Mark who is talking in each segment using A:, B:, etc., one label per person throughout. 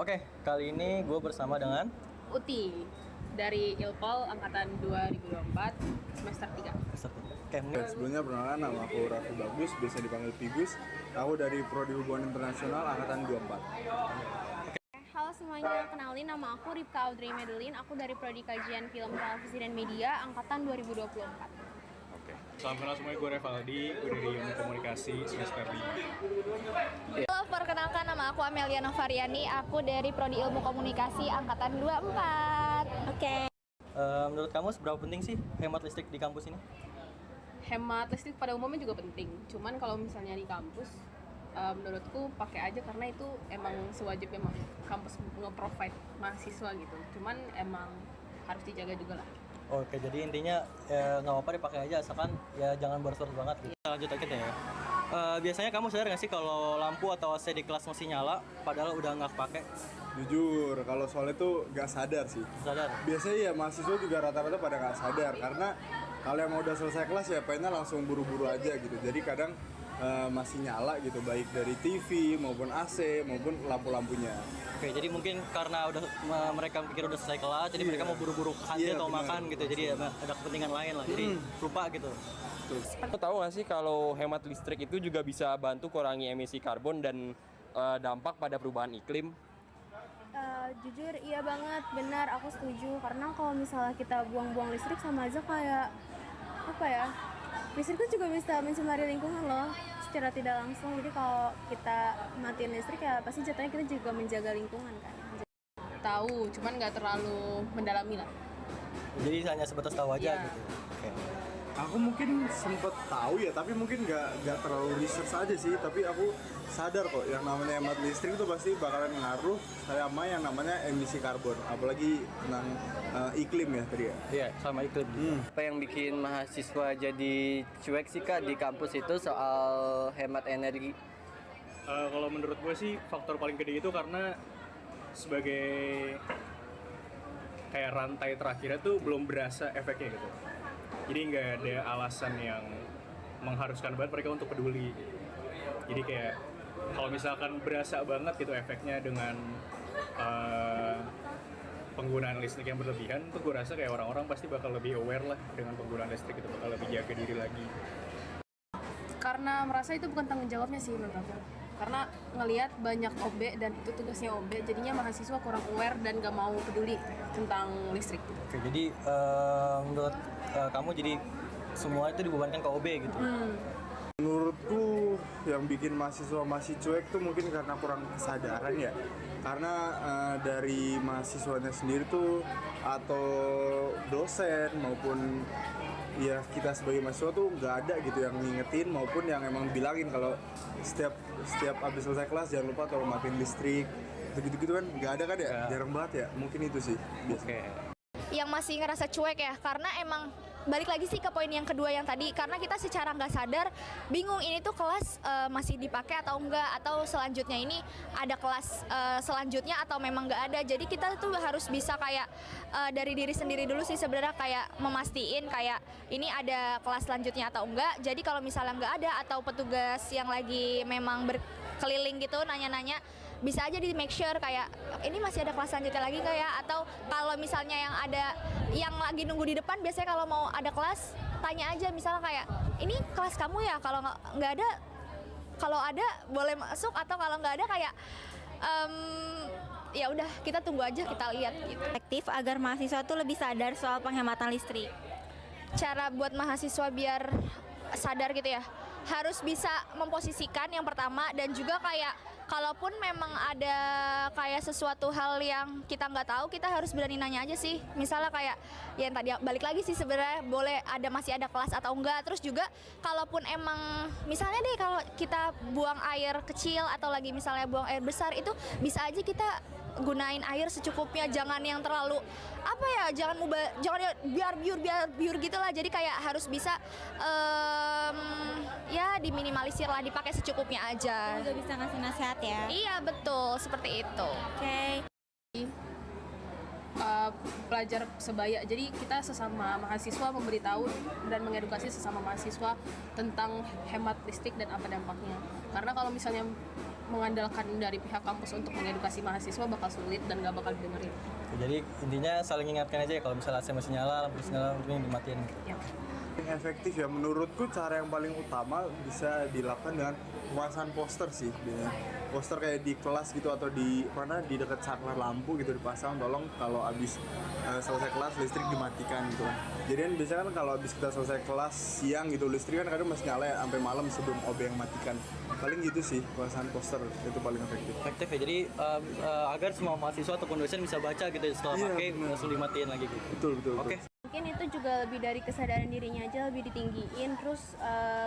A: Oke, kali ini gue bersama dengan
B: Uti dari Ilpol angkatan 2024 semester 3.
A: Oke, mungkin
C: Sebelumnya perkenalan, nama aku Raffi Bagus, biasa dipanggil Pigus. Aku dari Prodi Hubungan Internasional angkatan 24.
D: Halo semuanya, kenalin nama aku Ripka Audrey Medellin. Aku dari Prodi Kajian Film, Televisi, dan Media angkatan 2024.
E: Oke. Salam kenal semuanya, gue Revaldi, gue dari Ilmu Komunikasi semester 5.
F: Halo, perkenalkan nama aku Amelia Novariani, aku dari Prodi Ilmu Komunikasi angkatan 24. Oke.
A: menurut kamu seberapa penting sih hemat listrik di kampus ini?
B: Hemat listrik pada umumnya juga penting. Cuman kalau misalnya di kampus, menurutku pakai aja karena itu emang sewajibnya kampus nge-provide mahasiswa gitu. Cuman emang harus dijaga juga lah.
A: Oke, jadi intinya nggak apa-apa dipakai aja, asalkan ya jangan boros-boros banget gitu. Lanjut aja deh ya. Biasanya kamu sadar nggak sih kalau lampu atau AC di kelas masih nyala, padahal udah nggak pakai?
C: Jujur, kalau soal itu nggak sadar sih.
A: Sadar?
C: Biasanya ya mahasiswa juga rata-rata pada nggak sadar, karena kalau yang udah selesai kelas ya pengennya langsung buru-buru aja gitu. Jadi kadang masih nyala gitu, baik dari TV maupun AC maupun lampu-lampunya.
A: Oke, jadi mungkin karena udah mereka pikir udah selesai kelas, jadi mereka mau buru-buru ke kantin atau
C: benar.
A: makan gitu. Jadi ada kepentingan lain lah, jadi lupa gitu.
G: Lo tahu nggak sih kalau hemat listrik itu juga bisa bantu kurangi emisi karbon dan dampak pada perubahan iklim?
D: Jujur iya banget, benar, aku setuju. Karena kalau misalnya kita buang-buang listrik sama aja kayak apa ya? Listrik itu juga bisa mencemari lingkungan loh secara tidak langsung. Jadi kalau kita matiin listrik ya pasti jatuhnya kita juga menjaga lingkungan kan.
B: Tahu, cuman nggak terlalu mendalami lah.
A: Jadi hanya sebatas tahu aja
B: Iya.
A: gitu. Oke.
C: Aku mungkin sempet tahu ya, tapi mungkin nggak terlalu research aja sih. Tapi aku sadar kok yang namanya hemat listrik itu pasti bakalan ngaruh sama yang namanya emisi karbon, apalagi tentang iklim ya tadi ya.
A: Iya, sama iklim.
H: Apa yang bikin mahasiswa jadi cuek sih Kak di kampus itu soal hemat energi?
E: Kalau menurut gue sih faktor paling gede itu karena sebagai kayak rantai terakhirnya tuh belum berasa efeknya gitu. Jadi nggak ada alasan yang mengharuskan banget mereka untuk peduli. Jadi kayak kalau misalkan berasa banget gitu efeknya dengan penggunaan listrik yang berlebihan, tuh gue rasa kayak orang-orang pasti bakal lebih aware lah dengan penggunaan listrik, itu bakal lebih jaga diri lagi.
B: Karena merasa itu bukan tanggung jawabnya sih menurut aku. Karena ngelihat banyak OB dan itu tugasnya OB, jadinya mahasiswa kurang aware dan gak mau peduli tentang listrik.
A: Oke, jadi menurut kamu jadi semua itu dibebankan ke OB gitu?
C: Menurutku yang bikin mahasiswa masih cuek tuh mungkin karena kurang kesadaran ya. Karena dari mahasiswanya sendiri tuh atau dosen maupun ya kita sebagai mahasiswa tuh nggak ada gitu yang ngingetin maupun yang emang bilangin kalau setiap habis selesai kelas jangan lupa tolong matiin listrik. Begitu-gitu kan nggak ada kan ya? Jarang banget ya. Mungkin itu sih.
A: Oke.
F: Yang masih ngerasa cuek ya, karena emang balik lagi sih ke poin yang kedua yang tadi, karena kita secara nggak sadar bingung ini tuh kelas masih dipakai atau enggak, atau selanjutnya ini ada kelas selanjutnya atau memang nggak ada. Jadi kita tuh harus bisa kayak dari diri sendiri dulu sih sebenarnya, kayak memastiin kayak ini ada kelas selanjutnya atau enggak. Jadi kalau misalnya nggak ada atau petugas yang lagi memang berkeliling gitu nanya-nanya, bisa aja di make sure kayak ini masih ada kelas selanjutnya lagi nggak ya, atau kalau misalnya yang ada yang lagi nunggu di depan biasanya kalau mau ada kelas tanya aja misalnya kayak ini kelas kamu ya, kalau nggak ada, kalau ada boleh masuk, atau kalau nggak ada kayak ya udah kita tunggu aja, kita lihat gitu.
I: Aktif agar mahasiswa tuh lebih sadar soal penghematan listrik.
F: Cara buat mahasiswa biar sadar gitu ya, harus bisa memposisikan yang pertama, dan juga kayak kalaupun memang ada kayak sesuatu hal yang kita nggak tahu, kita harus berani nanya aja sih. Misalnya kayak yang tadi balik lagi sih sebenarnya, boleh ada masih ada kelas atau enggak. Terus juga kalaupun emang misalnya deh kalau kita buang air kecil atau lagi misalnya buang air besar, itu bisa aja kita gunain air secukupnya, jangan yang terlalu apa ya, jangan ya biar biur gitulah. Jadi kayak harus bisa ya diminimalisir lah, dipakai secukupnya aja.
I: Juga bisa ngasih nasihat ya.
F: Iya betul, seperti itu.
I: Oke.
B: Pelajar sebaya, jadi kita sesama mahasiswa memberitahu dan mengedukasi sesama mahasiswa tentang hemat listrik dan apa dampaknya. Karena kalau misalnya mengandalkan dari pihak kampus untuk mengedukasi mahasiswa bakal sulit dan gak bakal didengerin.
A: Jadi intinya saling ingatkan aja ya, kalau misalnya AC masih nyala, lampu masih nyala, mungkin dimatiin.
B: Ya.
C: Yang efektif ya menurutku, cara yang paling utama bisa dilakukan dengan pemasangan poster sih. Poster kayak di kelas gitu atau di mana, di dekat saklar lampu gitu dipasang, tolong kalau habis selesai kelas listrik dimatikan gitu kan. Jadi kan biasanya kan kalau habis kita selesai kelas siang gitu, listrik kan kadang masih nyala ya sampai malam sebelum OB yang matikan. Paling gitu sih, pemasangan poster itu paling efektif.
A: Efektif ya, jadi agar semua mahasiswa ataupun dosen bisa baca gitu setelah pakai, langsung dimatiin lagi gitu.
C: Betul.
A: Oke.
D: Mungkin itu juga lebih dari kesadaran dirinya aja, lebih ditinggiin, terus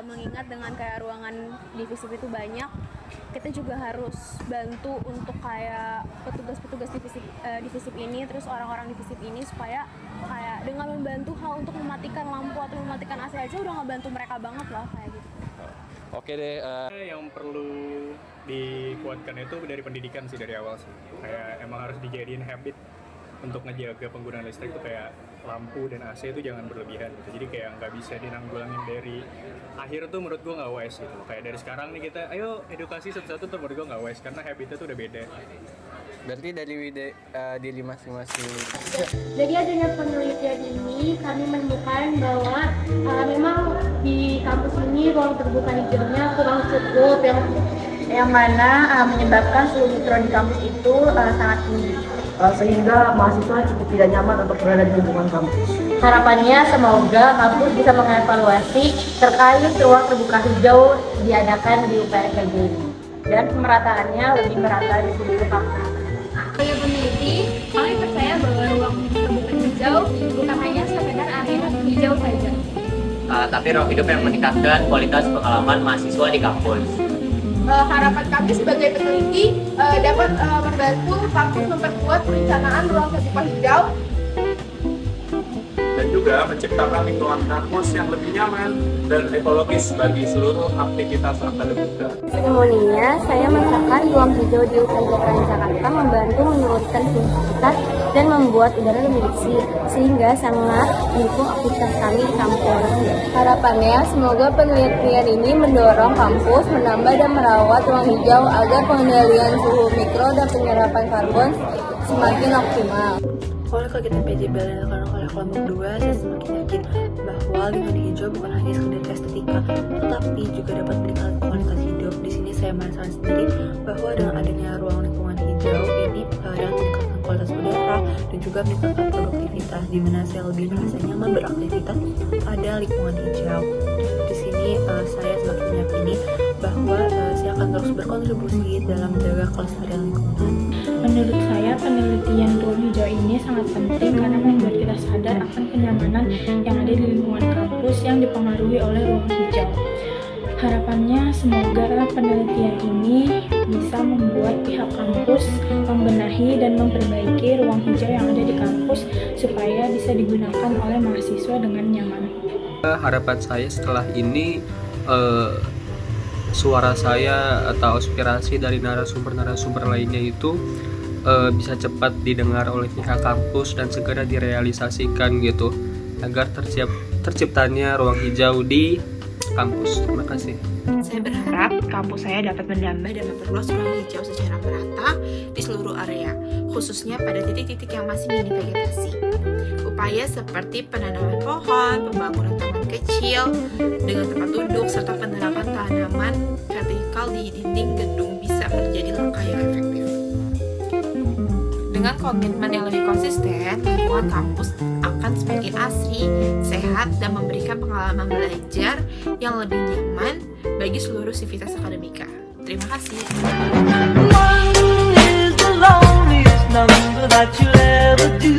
D: mengingat dengan kayak ruangan divisi itu banyak, kita juga harus bantu untuk kayak petugas-petugas divisi ini, terus orang-orang divisi ini, supaya kayak dengan membantu hal untuk mematikan lampu atau mematikan AC aja udah ngebantu mereka banget lah kayak gitu.
G: Oke deh.
E: Yang perlu dikuatkan itu dari pendidikan sih, dari awal sih. Kayak emang harus dijadiin habit untuk ngejaga penggunaan listrik tuh, kayak lampu dan AC itu jangan berlebihan gitu. Jadi kayak nggak bisa dinanggulangin dari akhir tuh, menurut gua nggak wise gitu. Kayak dari sekarang nih kita ayo edukasi satu-satu tuh, menurut gua nggak wise karena habitnya tuh udah beda.
H: Berarti dari diri masing-masing.
J: Jadi adanya penelitian ini kami menemukan bahwa memang di kampus ini ruang terbuka hijaunya kurang cukup, yang mana menyebabkan suhu mikro di kampus itu sangat tinggi.
K: Sehingga mahasiswa cukup tidak nyaman untuk berada di lingkungan kampus.
J: Harapannya semoga kampus bisa mengevaluasi terkait ruang terbuka hijau diadakan di UPRKG ini dan pemerataannya lebih merata di seluruh kampus.
F: Sebagai peneliti, kami percaya bahwa ruang terbuka hijau bukan hanya sekedar area hijau saja,
L: tapi ruang hidup yang meningkatkan kualitas pengalaman mahasiswa di kampus.
J: Harapan kami sebagai peneliti dapat membantu kampus memperkuat perencanaan ruang terbuka hijau
E: Dan juga menciptakan lingkungan kampus yang lebih nyaman dan ekologis bagi seluruh aktivitas akademika.
D: Seremoninya, saya merasakan ruang hijau di UPN Jakarta membantu menurunkan intensitas dan membuat udara lebih bersih, sehingga sangat mendukung aktivitas kami di kampus. Harapannya, semoga penelitian ini mendorong kampus menambah dan merawat ruang hijau agar pengendalian suhu mikro dan penyerapan karbon semakin optimal.
M: Oleh kegiatan PJB yang dilakukan oleh kelompok 2, saya semakin yakin bahwa lingkungan hijau bukan hanya sekedar estetika, tetapi juga dapat meningkatkan kualitas hidup. Di sini saya merasakan sendiri bahwa dengan adanya ruang lingkungan hijau ini dapat meningkatkan kualitas udara dan juga meningkatkan produktivitas, di mana saya lebih merasa nyaman beraktivitas pada lingkungan hijau. Di sini saya semakin meyakini bahwa saya akan terus berkontribusi dalam menjaga kelestarian lingkungan.
J: Menurut saya, penelitian ruang hijau ini sangat penting karena membuat kita sadar akan kenyamanan yang ada di lingkungan kampus yang dipengaruhi oleh ruang hijau. Harapannya semoga penelitian ini bisa membuat pihak kampus membenahi dan memperbaiki ruang hijau yang ada di kampus supaya bisa digunakan oleh mahasiswa dengan nyaman.
N: Harapan saya setelah ini suara saya atau aspirasi dari narasumber-narasumber lainnya itu bisa cepat didengar oleh pihak kampus dan segera direalisasikan gitu, agar terciptanya ruang hijau di kampus. Terima kasih.
O: Saya berharap kampus saya dapat menambah dan memperluas ruang hijau secara merata di seluruh area, khususnya pada titik-titik yang masih minim vegetasi. Upaya seperti penanaman pohon, pembangunan taman kecil dengan tempat duduk, serta penerapan tanaman vertikal di dinding gedung bisa menjadi langkah yang efektif. Dengan komitmen yang lebih konsisten, lingkungan kampus akan semakin asri, sehat, dan memberikan pengalaman belajar yang lebih nyaman bagi seluruh sivitas akademika. Terima kasih. One is the loneliest number that you'll ever do.